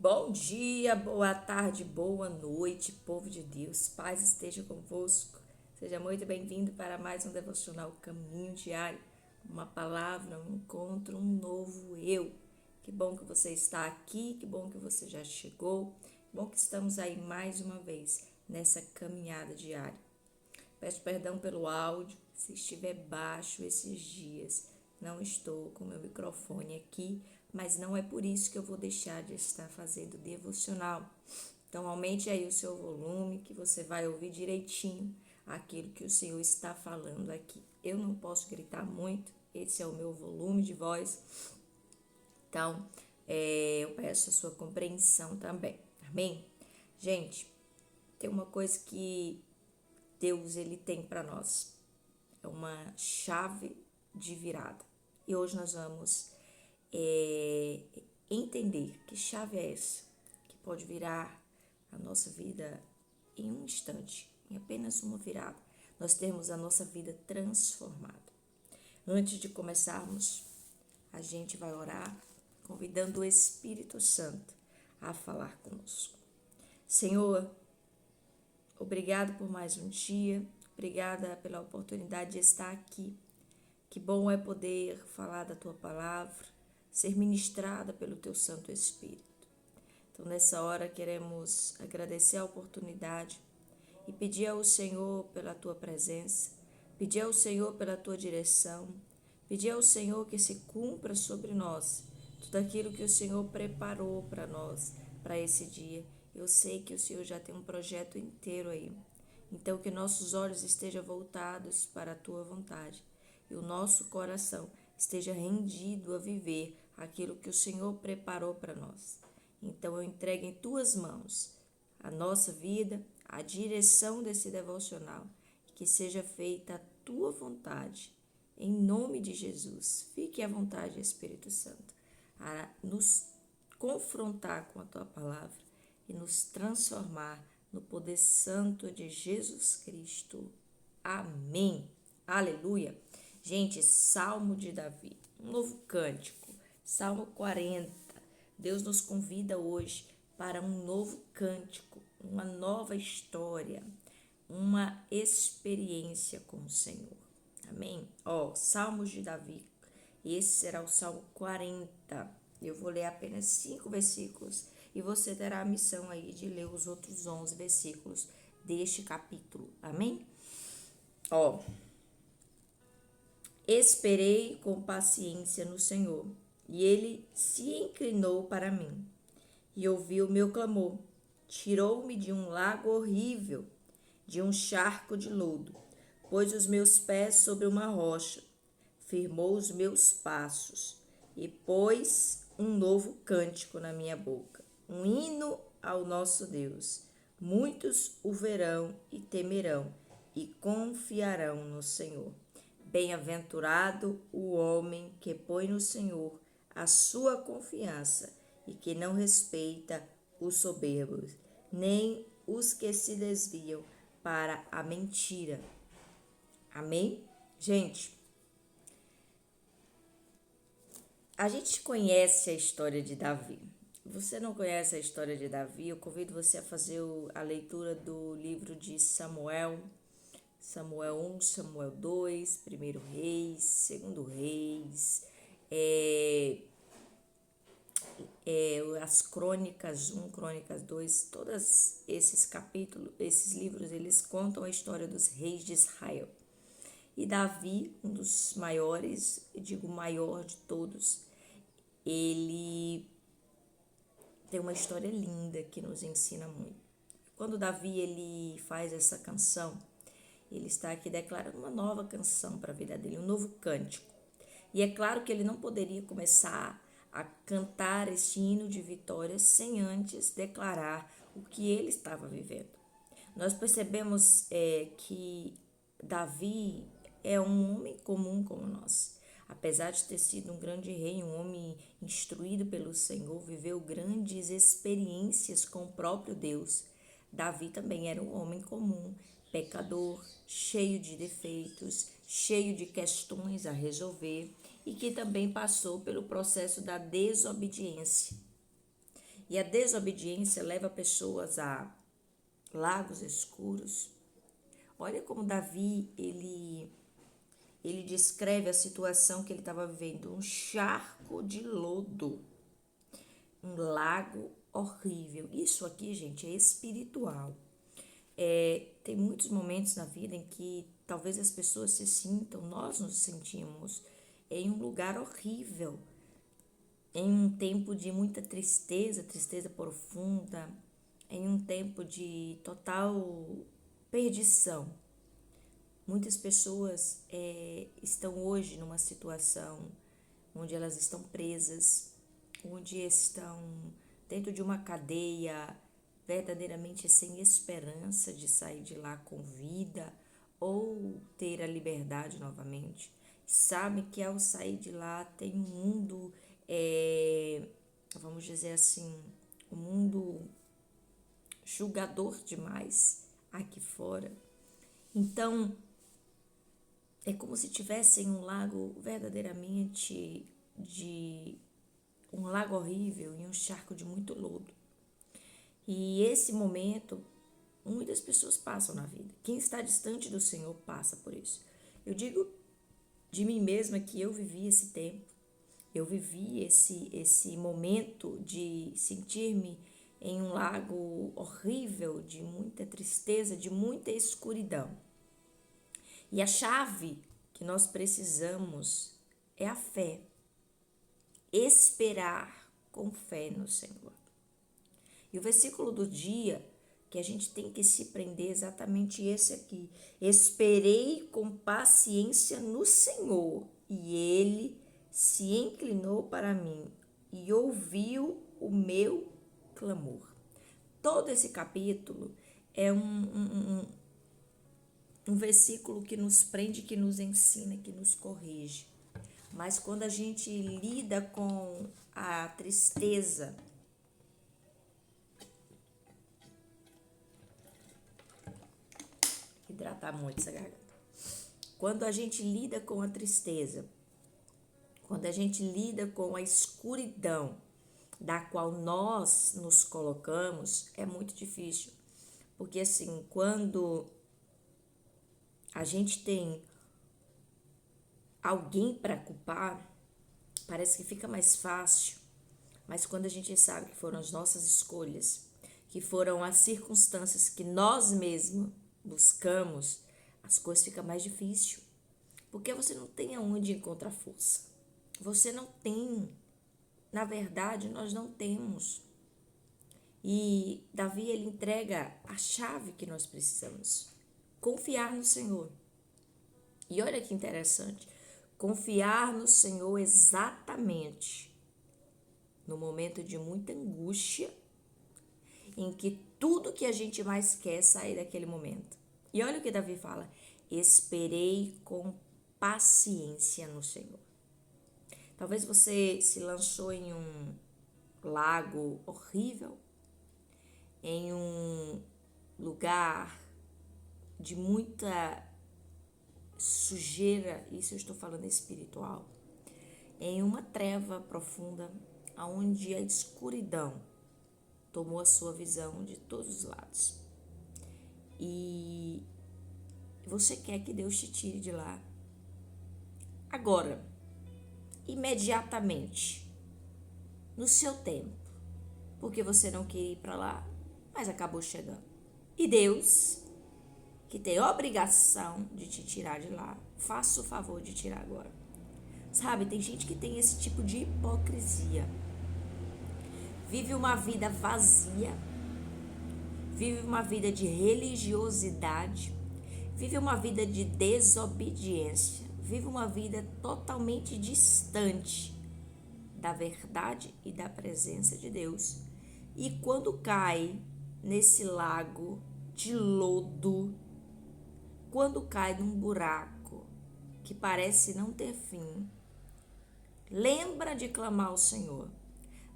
Bom dia, boa tarde, boa noite, povo de Deus, paz esteja convosco. Seja muito bem-vindo para mais um devocional Caminho Diário, uma palavra, um encontro, um novo eu. Que bom que você está aqui, que bom que você já chegou, que bom que estamos aí mais uma vez nessa caminhada diária. Peço perdão pelo áudio, se estiver baixo esses dias. Não estou com meu microfone aqui, mas não é por isso que eu vou deixar de estar fazendo devocional. Então, aumente aí o seu volume, que você vai ouvir direitinho aquilo que o Senhor está falando aqui. Eu não posso gritar muito, esse é o meu volume de voz. Então, eu peço a sua compreensão também. Amém? Gente, tem uma coisa que Deus ele tem para nós. É uma chave de virada. E hoje nós vamos entender que chave é essa que pode virar a nossa vida em um instante, em apenas uma virada. Nós temos a nossa vida transformada. Antes de começarmos, a gente vai orar convidando o Espírito Santo a falar conosco. Senhor, obrigado por mais um dia, obrigada pela oportunidade de estar aqui. Que bom é poder falar da tua palavra, ser ministrada pelo teu Santo Espírito. Então, nessa hora, queremos agradecer a oportunidade e pedir ao Senhor pela tua presença, pedir ao Senhor pela tua direção, pedir ao Senhor que se cumpra sobre nós tudo aquilo que o Senhor preparou para nós, para esse dia. Eu sei que o Senhor já tem um projeto inteiro aí. Então, que nossos olhos estejam voltados para a tua vontade e o nosso coração esteja rendido a viver aquilo que o Senhor preparou para nós. Então, eu entrego em tuas mãos a nossa vida, a direção desse devocional, que seja feita a tua vontade. Em nome de Jesus, fique à vontade, Espírito Santo, a nos confrontar com a tua palavra e nos transformar no poder santo de Jesus Cristo. Amém. Aleluia. Gente, Salmo de Davi, um novo cântico, Salmo 40. Deus nos convida hoje para um novo cântico, uma nova história, uma experiência com o Senhor. Amém? Salmos de Davi. Esse será o Salmo 40. Eu vou ler apenas 5 versículos e você terá a missão aí de ler os outros 11 versículos deste capítulo. Amém? Esperei com paciência no Senhor, e ele se inclinou para mim e ouviu meu clamor. Tirou-me de um lago horrível, de um charco de lodo, pôs os meus pés sobre uma rocha, firmou os meus passos e pôs um novo cântico na minha boca, um hino ao nosso Deus. Muitos o verão e temerão e confiarão no Senhor. Bem-aventurado o homem que põe no Senhor a sua confiança e que não respeita os soberbos, nem os que se desviam para a mentira. Amém? Gente, a gente conhece a história de Davi. Você não conhece a história de Davi? Eu convido você a fazer a leitura do livro de Samuel 1, Samuel 2, 1 Reis, 2 Reis, as Crônicas 1, Crônicas 2, todos esses capítulos, esses livros, eles contam a história dos reis de Israel. E Davi, um dos maiores, eu digo maior de todos, ele tem uma história linda que nos ensina muito. Quando Davi ele faz essa canção, ele está aqui declarando uma nova canção para a vida dele, um novo cântico. E é claro que ele não poderia começar a cantar este hino de vitória sem antes declarar o que ele estava vivendo. Nós percebemos que Davi é um homem comum como nós. Apesar de ter sido um grande rei, um homem instruído pelo Senhor, viveu grandes experiências com o próprio Deus. Davi também era um homem comum, pecador, cheio de defeitos, cheio de questões a resolver e que também passou pelo processo da desobediência. E a desobediência leva pessoas a lagos escuros. Olha como Davi, ele descreve a situação que ele estava vivendo, um charco de lodo, um lago horrível. Isso aqui, gente, é espiritual. Tem muitos momentos na vida em que talvez as pessoas se sintam, nós nos sentimos em um lugar horrível, em um tempo de muita tristeza, tristeza profunda, em um tempo de total perdição. Muitas pessoas estão hoje numa situação onde elas estão presas, onde estão dentro de uma cadeia verdadeiramente sem esperança de sair de lá com vida ou ter a liberdade novamente. Sabem que ao sair de lá tem um mundo, vamos dizer assim, um mundo julgador demais aqui fora. Então, é como se tivessem um lago verdadeiramente um lago horrível e um charco de muito lodo. E esse momento, muitas pessoas passam na vida. Quem está distante do Senhor passa por isso. Eu digo de mim mesma que eu vivi esse tempo. Eu vivi esse momento de sentir-me em um lago horrível, de muita tristeza, de muita escuridão. E a chave que nós precisamos é a fé. Esperar com fé no Senhor. E o versículo do dia que a gente tem que se prender é exatamente esse aqui. Esperei com paciência no Senhor, e Ele se inclinou para mim e ouviu o meu clamor. Todo esse capítulo é um versículo que nos prende, que nos ensina, que nos corrige. Mas quando a gente lida com a tristeza, hidratar muito essa garganta. Quando a gente lida com a tristeza, quando a gente lida com a escuridão da qual nós nos colocamos, é muito difícil. Porque assim, quando a gente tem alguém para culpar, parece que fica mais fácil. Mas quando a gente sabe que foram as nossas escolhas, que foram as circunstâncias que nós mesmos buscamos, as coisas ficam mais difíceis. Porque você não tem aonde encontrar força. Você não tem. Na verdade, nós não temos. E Davi, ele entrega a chave que nós precisamos. Confiar no Senhor. E olha que interessante. Confiar no Senhor exatamente no momento de muita angústia, em que tudo que a gente mais quer é sair daquele momento. E olha o que Davi fala: esperei com paciência no Senhor. Talvez você se lançou em um lago horrível, em um lugar de muita sujeira, isso eu estou falando espiritual, em uma treva profunda, onde a escuridão tomou a sua visão de todos os lados. E você quer que Deus te tire de lá agora, imediatamente, no seu tempo, porque você não queria ir para lá, mas acabou chegando. E Deus, que tem a obrigação de te tirar de lá, faça o favor de tirar agora. Sabe, tem gente que tem esse tipo de hipocrisia. Vive uma vida vazia, vive uma vida de religiosidade, vive uma vida de desobediência, vive uma vida totalmente distante da verdade e da presença de Deus. E quando cai nesse lago de lodo, quando cai num buraco que parece não ter fim, lembra de clamar ao Senhor.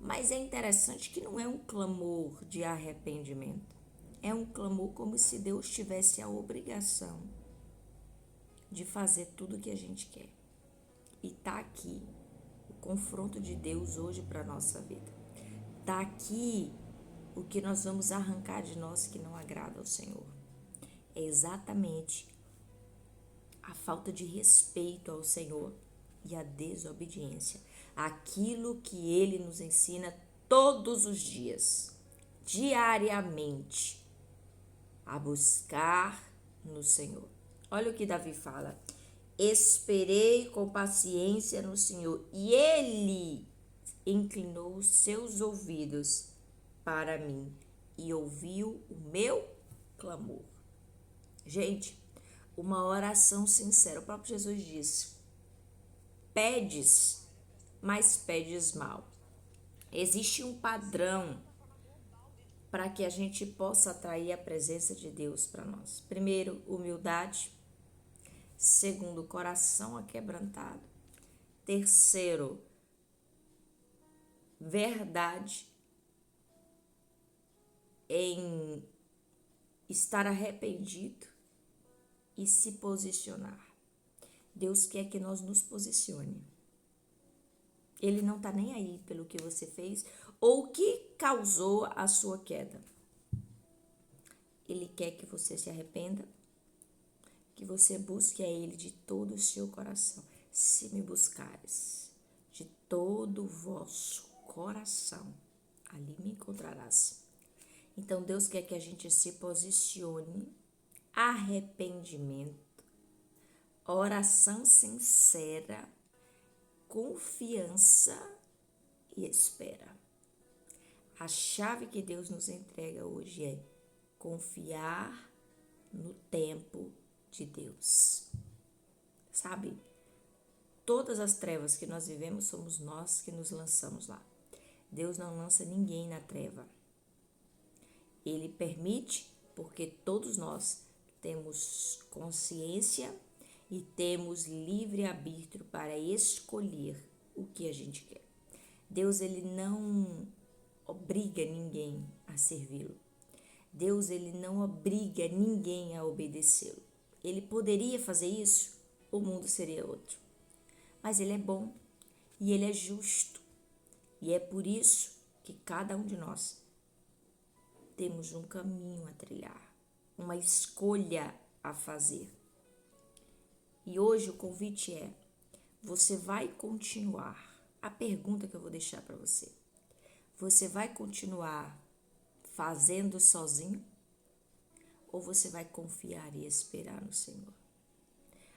Mas é interessante que não é um clamor de arrependimento. É um clamor como se Deus tivesse a obrigação de fazer tudo o que a gente quer. E tá aqui o confronto de Deus hoje para a nossa vida. Daqui, o que nós vamos arrancar de nós que não agrada ao Senhor é exatamente a falta de respeito ao Senhor e a desobediência. Aquilo que Ele nos ensina todos os dias, diariamente, a buscar no Senhor. Olha o que Davi fala: esperei com paciência no Senhor e Ele inclinou os seus ouvidos para mim e ouviu o meu clamor. Gente, uma oração sincera. O próprio Jesus disse: pedes, mas pedes mal. Existe um padrão para que a gente possa atrair a presença de Deus para nós. Primeiro, humildade. Segundo, coração aquebrantado. Terceiro, verdade em estar arrependido e se posicionar. Deus quer que nós nos posicione. Ele não está nem aí pelo que você fez ou o que causou a sua queda. Ele quer que você se arrependa, que você busque a Ele de todo o seu coração. Se me buscares de todo o vosso coração, ali me encontrarás. Então Deus quer que a gente se posicione, arrependimento, oração sincera, confiança e espera. A chave que Deus nos entrega hoje é confiar no tempo de Deus. Sabe? Todas as trevas que nós vivemos somos nós que nos lançamos lá. Deus não lança ninguém na treva. Ele permite porque todos nós temos consciência e temos livre-arbítrio para escolher o que a gente quer. Deus, ele não obriga ninguém a servi-lo. Deus, ele não obriga ninguém a obedecê-lo. Ele poderia fazer isso, o mundo seria outro. Mas ele é bom e ele é justo. E é por isso que cada um de nós temos um caminho a trilhar, uma escolha a fazer. E hoje o convite é: você vai continuar? A pergunta que eu vou deixar para você: você vai continuar fazendo sozinho? Ou você vai confiar e esperar no Senhor?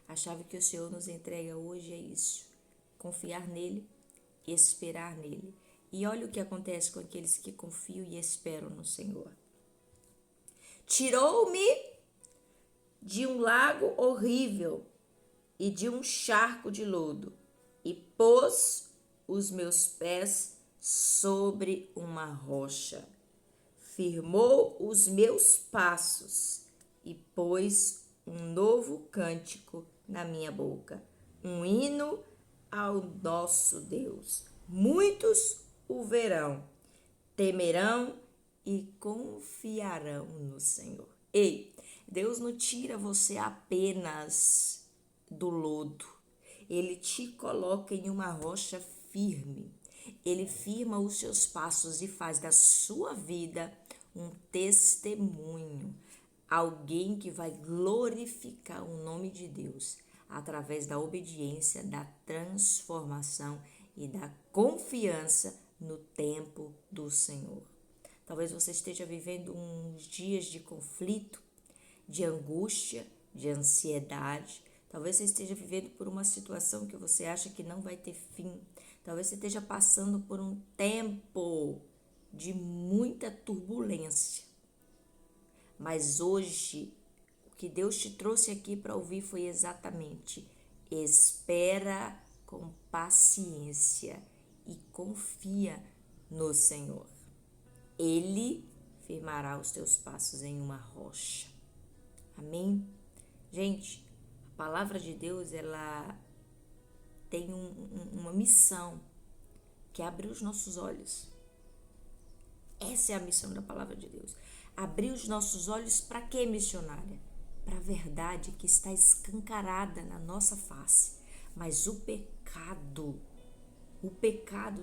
A chave que o Senhor nos entrega hoje é isso: confiar nele, esperar nele. E olha o que acontece com aqueles que confiam e esperam no Senhor. Tirou-me de um lago horrível e de um charco de lodo, e pôs os meus pés sobre uma rocha. Firmou os meus passos e pôs um novo cântico na minha boca, um hino ao nosso Deus. Muitos o verão, temerão e confiarão no Senhor. Ei, Deus não tira você apenas do lodo. Ele te coloca em uma rocha firme. Ele firma os seus passos e faz da sua vida um testemunho. Alguém que vai glorificar o nome de Deus através da obediência, da transformação e da confiança no tempo do Senhor. Talvez você esteja vivendo uns dias de conflito, de angústia, de ansiedade. Talvez você esteja vivendo por uma situação que você acha que não vai ter fim. Talvez você esteja passando por um tempo de muita turbulência. Mas hoje, o que Deus te trouxe aqui para ouvir foi exatamente: espera com paciência e confia no Senhor. Ele firmará os teus passos em uma rocha. Amém? Gente, a palavra de Deus, ela tem uma missão, que é abrir os nossos olhos. Essa é a missão da palavra de Deus. Abrir os nossos olhos para quê, missionária? Para a verdade que está escancarada na nossa face. Mas o pecado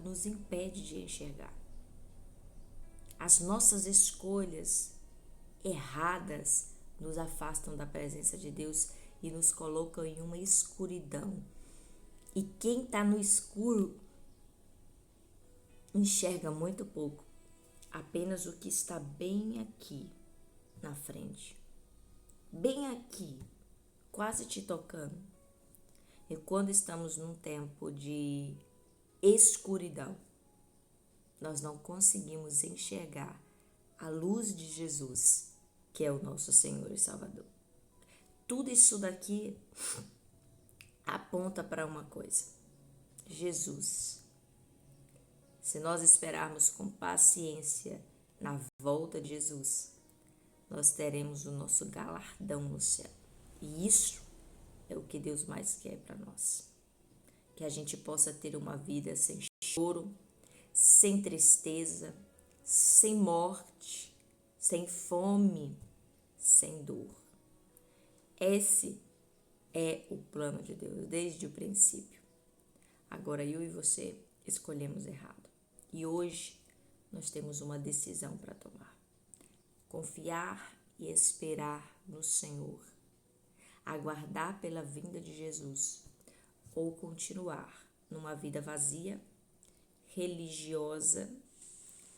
nos impede de enxergar. As nossas escolhas erradas nos afastam da presença de Deus e nos colocam em uma escuridão. E quem está no escuro enxerga muito pouco, apenas o que está bem aqui na frente, bem aqui, quase te tocando. E quando estamos num tempo de escuridão, nós não conseguimos enxergar a luz de Jesus, que é o nosso Senhor e Salvador. Tudo isso daqui aponta para uma coisa: Jesus. Se nós esperarmos com paciência na volta de Jesus, nós teremos o nosso galardão no céu. E isso é o que Deus mais quer para nós. Que a gente possa ter uma vida sem choro, sem tristeza, sem morte, sem fome, sem dor. Esse é o plano de Deus desde o princípio. Agora eu e você escolhemos errado. E hoje nós temos uma decisão para tomar. Confiar e esperar no Senhor. Aguardar pela vinda de Jesus. Ou continuar numa vida vazia, religiosa,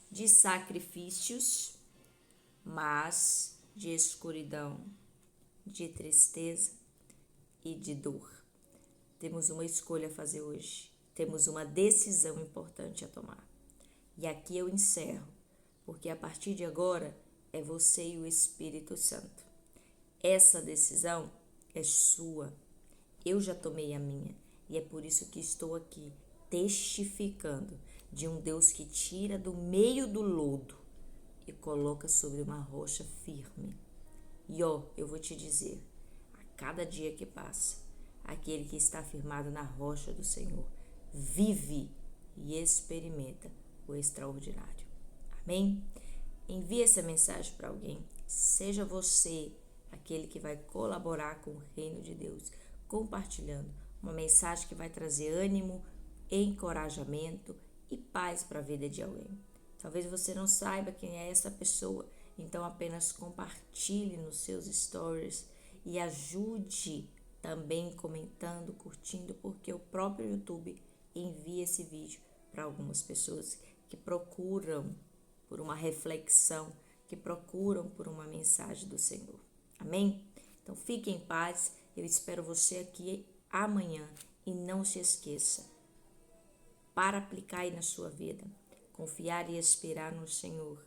de sacrifícios, mas de escuridão, de tristeza e de dor. Temos uma escolha a fazer hoje. Temos uma decisão importante a tomar. E aqui eu encerro, porque a partir de agora é você e o Espírito Santo. Essa decisão é sua. Eu já tomei a minha e é por isso que estou aqui testificando de um Deus que tira do meio do lodo e coloca sobre uma rocha firme. E eu vou te dizer, a cada dia que passa, aquele que está firmado na rocha do Senhor vive e experimenta o extraordinário. Amém? Envie essa mensagem para alguém. Seja você aquele que vai colaborar com o reino de Deus, compartilhando uma mensagem que vai trazer ânimo, encorajamento e paz para a vida de alguém. Talvez você não saiba quem é essa pessoa, então apenas compartilhe nos seus stories e ajude também comentando, curtindo, porque o próprio YouTube envia esse vídeo para algumas pessoas que procuram por uma reflexão, que procuram por uma mensagem do Senhor. Amém? Então fique em paz, eu espero você aqui amanhã e não se esqueça, para aplicar aí na sua vida, confiar e esperar no Senhor,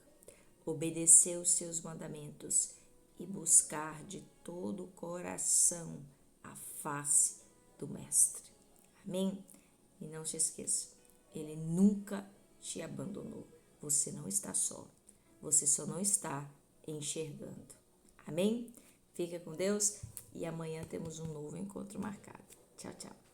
obedecer os seus mandamentos e buscar de todo o coração a face do Mestre. Amém? E não se esqueça, Ele nunca te abandonou. Você não está só. Você só não está enxergando. Amém? Fica com Deus e amanhã temos um novo encontro marcado. Tchau, tchau.